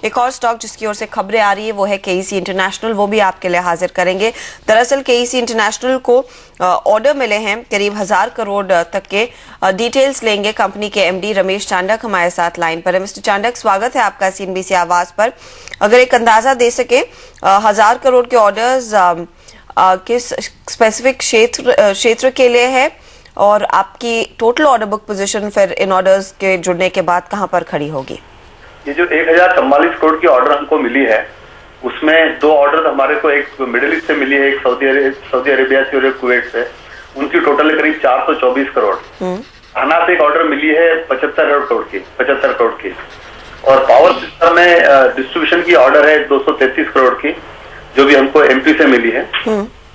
एक और स्टॉक जिसकी ओर से खबरें आ रही है वो है केईसी इंटरनेशनल, वो भी आपके लिए हाजिर करेंगे। दरअसल केईसी इंटरनेशनल को ऑर्डर मिले हैं करीब 1000 करोड़ तक के। डिटेल्स लेंगे कंपनी के एमडी रमेश चांडक हमारे साथ लाइन पर है। मिस्टर चांडक, स्वागत है आपका सीएनबीसी आवाज पर। अगर एक अंदाजा दे सके 1000 करोड़ के ऑर्डर्स किस स्पेसिफिक क्षेत्र के लिए है और आपकी टोटल ऑर्डर बुक पोजीशन फिर इन ऑर्डर्स के जुड़ने के बाद कहां पर खड़ी होगी? ये जो 1044 करोड़ की ऑर्डर हमको मिली है उसमें दो ऑर्डर हमारे को, एक मिडिल ईस्ट से मिली है, एक सऊदी अरेबिया से और एक कुवैत से। उनकी टोटल करीब 424 करोड़। घाना से एक ऑर्डर मिली है 75 करोड़ की। और पावर सिस्टम में डिस्ट्रीब्यूशन की ऑर्डर है 233 करोड़ की, जो भी हमको एमपी से मिली है।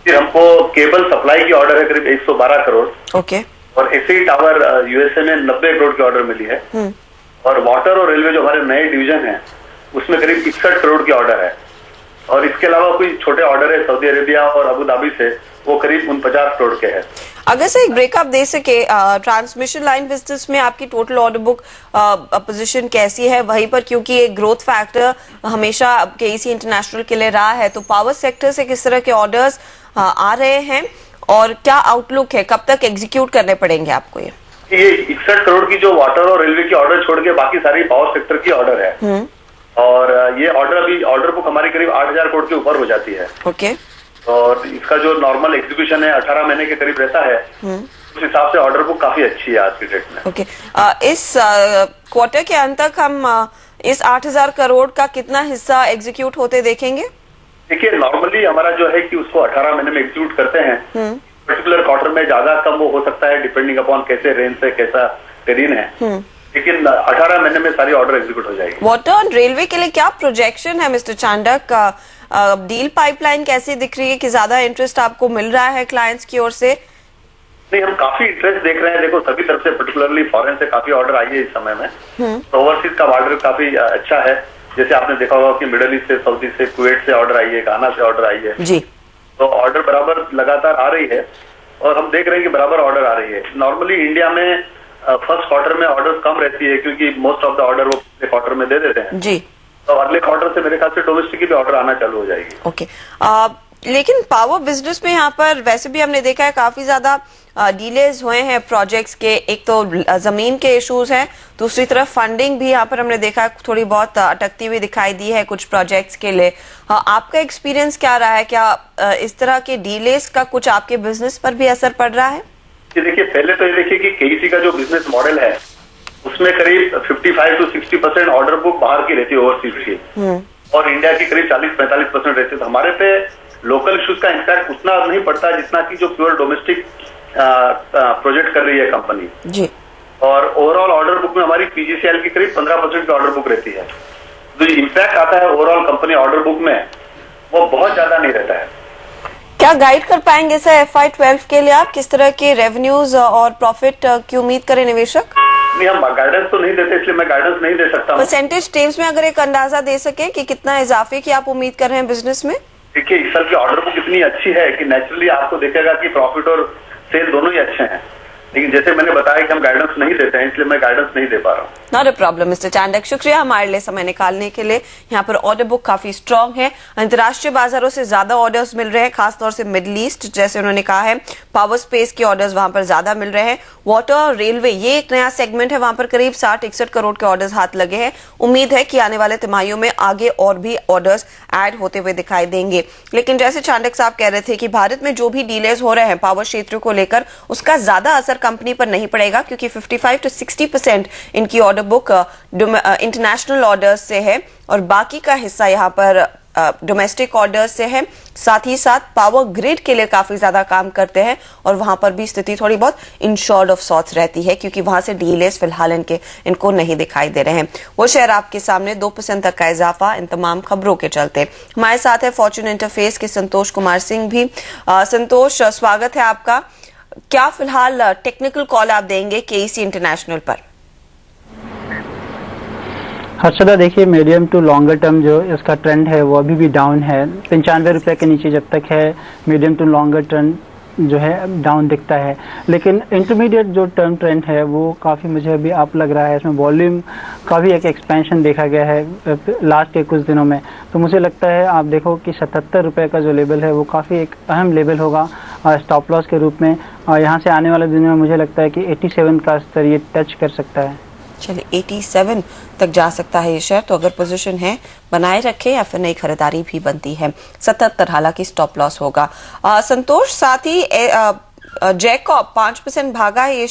फिर हमको केबल सप्लाई की ऑर्डर है करीब 112 करोड़। ओके। और एसई टावर यूएसए में 90 करोड़ की ऑर्डर मिली है। और वाटर और रेलवे जो हमारे नए डिवीजन है उसमें करीब 61 करोड़ की ऑर्डर है। और इसके अलावा कोई छोटे ऑर्डर है सऊदी अरेबिया और अबू धाबी से, वो करीब 49 करोड़ के हैं। अगर से एक ब्रेकअप दे सके ट्रांसमिशन लाइन बिजनेस में आपकी टोटल ऑर्डर बुक पोजीशन कैसी है वहीं पर, क्योंकि एक ग्रोथ फैक्टर हमेशा केईसी इंटरनेशनल के लिए रहा है, तो पावर सेक्टर से किस तरह के ऑर्डर्स आ रहे हैं और क्या आउटलुक है, कब तक एग्जीक्यूट करने पड़ेंगे आपको? ये 61 करोड़ की जो वाटर और रेलवे की ऑर्डर छोड़ के बाकी सारी पावर सेक्टर की ऑर्डर है। और ये ऑर्डर अभी ऑर्डर बुक हमारी करीब 8000 करोड़ के ऊपर हो जाती है। ओके। और इसका जो नॉर्मल एग्जीक्यूशन है 18 महीने के करीब रहता है। उस हिसाब से ऑर्डर बुक काफी अच्छी है आज की डेट में। ओके। इस क्वार्टर के अंत तक हम इस 8000 करोड़ का कितना हिस्सा एग्जीक्यूट होते देखेंगे? देखिए, नॉर्मली हमारा जो है कि उसको 18 महीने में एग्जीक्यूट करते हैं। पर्टिकुलर क्वार्टर में ज्यादा कम वो हो सकता है, डिपेंडिंग अपॉन कैसे रेंज से कैसा टेरिन है। लेकिन 18 महीने में सारी ऑर्डर एग्जीक्यूट हो जाएगी। वाटर और रेलवे के लिए क्या प्रोजेक्शन है मिस्टर चांडक? डील पाइपलाइन कैसी दिख रही है कि ज्यादा इंटरेस्ट आपको मिल रहा है क्लाइंट्स की ओर से? नहीं, हम काफी इंटरेस्ट देख रहे हैं। देखो, सभी तरफ से पर्टिकुलरली फॉरेन से काफी ऑर्डर आई है इस समय में। तो ओवरसीज का ऑर्डर काफी अच्छा है। जैसे आपने देखा होगा कि मिडिल ईस्ट से, सऊदी से, कुवैत से ऑर्डर आई है, घाना से ऑर्डर आई है जी। तो ऑर्डर बराबर लगातार आ रही है और हम देख रहे हैं कि बराबर ऑर्डर आ रही है। नॉर्मली इंडिया में फर्स्ट क्वार्टर में ऑर्डर कम रहती है क्योंकि मोस्ट ऑफ द ऑर्डर वो पिछले क्वार्टर में दे देते हैं जी। तो अगले क्वार्टर से मेरे ख्याल से डोमेस्टिक की भी ऑर्डर आना चालू हो जाएगी। ओके। लेकिन पावर बिजनेस में यहाँ पर वैसे भी हमने देखा है काफी ज्यादा डिलेज हुए हैं प्रोजेक्ट्स के। एक तो जमीन के इश्यूज हैं, दूसरी तरफ फंडिंग भी यहाँ पर हमने देखा थोड़ी बहुत अटकती हुई दिखाई दी है कुछ प्रोजेक्ट्स के लिए। आपका एक्सपीरियंस क्या रहा है? क्या इस तरह के डिलेज का कुछ आपके बिजनेस पर भी असर पड़ रहा है? देखिए, पहले तो ये देखिए कि केईसी का जो बिजनेस मॉडल है उसमें करीब 55 to 60% ऑर्डर बुक बाहर की रहती है, ओवरसीज की। और इंडिया की करीब 40-45% रहती है। तो हमारे पे लोकल इश्यूज का इम्पैक्ट उतना नहीं पड़ता जितना कि जो प्योर डोमेस्टिक प्रोजेक्ट कर रही है कंपनी जी। और ओवरऑल ऑर्डर बुक में हमारी पीजीसीएल की करीब 15% की ऑर्डर बुक रहती है। तो जो इम्पैक्ट आता है ओवरऑल कंपनी ऑर्डर बुक में वो बहुत ज्यादा नहीं रहता है। क्या गाइड कर पाएंगे सर FY12 के लिए आप किस तरह के रेवेन्यूज और प्रॉफिट की उम्मीद करें निवेशक? नहीं, हम गाइडेंस तो नहीं देते, इसलिए मैं गाइडेंस नहीं दे सकता। परसेंटेज टर्म्स में अगर एक अंदाजा दे सके कि कितना इजाफे की आप उम्मीद कर रहे हैं बिजनेस में? देखिए, इस साल की ऑर्डर बुक इतनी अच्छी है कि नेचुरली आपको देखेगा कि प्रॉफिट और सेल दोनों ही अच्छे हैं। लेकिन जैसे मैंने बताया कि हम गाइडेंस नहीं देते हैं, इसलिए मैं गाइडेंस नहीं दे पा रहा हूँ। Not a problem mister Chandak, शुक्रिया हमारे लिए समय निकालने के लिए। यहाँ पर ऑर्डर बुक काफी स्ट्रांग है, अंतर्राष्ट्रीय बाजारों से ज्यादा ऑर्डर्स मिल रहे हैं, खासतौर से मिडिल ईस्ट जैसे उन्होंने कहा है। पावर स्पेस के ऑर्डर्स वहां पर ज्यादा मिल रहे हैं। वाटर और रेलवे ये एक नया सेगमेंट है, वहां पर करीब 60-61 करोड़ के ऑर्डर्स हाथ लगे हैं। उम्मीद है कि आने वाले तिमाहियों में आगे और भी ऑर्डर्स ऐड होते हुए दिखाई देंगे। लेकिन जैसे चांडक साहब कह रहे थे कि भारत में जो भी डीलेज हो रहे हैं पावर क्षेत्र को लेकर, उसका ज्यादा असर कंपनी पर नहीं पड़ेगा क्योंकि 55 to 60% इनकी ऑर्डर बुक इंटरनेशनल ऑर्डर्स से है और बाकी का हिस्सा यहाँ पर डोमेस्टिक ऑर्डर्स से है। साथ ही साथ पावर ग्रिड के लिए काफी ज्यादा काम करते हैं और वहां पर भी स्थिति थोड़ी बहुत इंश्योर्ड ऑफ सॉर्ट्स रहती है क्योंकि वहां से डीलेज फिलहाल इनको नहीं दिखाई दे रहे हैं। वो शेयर आपके सामने 2% तक का इजाफा इन तमाम खबरों के चलते। हमारे साथ है फॉर्च्यून इंटरफेस के संतोष कुमार सिंह भी। संतोष, स्वागत है आपका। क्या फिलहाल टेक्निकल कॉल आप देंगे केईसी इंटरनेशनल पर? हर्षदा, देखिए मीडियम टू लॉन्गर टर्म जो इसका ट्रेंड है वो अभी भी डाउन है। 95 रुपए के नीचे जब तक है मीडियम टू लॉन्गर जो है डाउन दिखता है, लेकिन इंटरमीडिएट जो टर्म ट्रेंड है वो काफ़ी मुझे अभी अप लग रहा है। इसमें वॉल्यूम काफ़ी एक एक्सपेंशन देखा गया है लास्ट के कुछ दिनों में। तो मुझे लगता है आप देखो कि 77 रुपये का जो लेवल है वो काफ़ी एक अहम लेवल होगा स्टॉप लॉस के रूप में। यहाँ से आने वाले दिनों में मुझे लगता है कि 87 का स्तर ये टच कर सकता है। चलिए 87 तक जा सकता है ये शेयर, तो अगर पोजीशन है बनाए रखें या फिर नई खरीदारी भी बनती है। 77 हालांकि स्टॉप लॉस होगा। संतोष, साथ ही जैकॉब 5% भागा है ये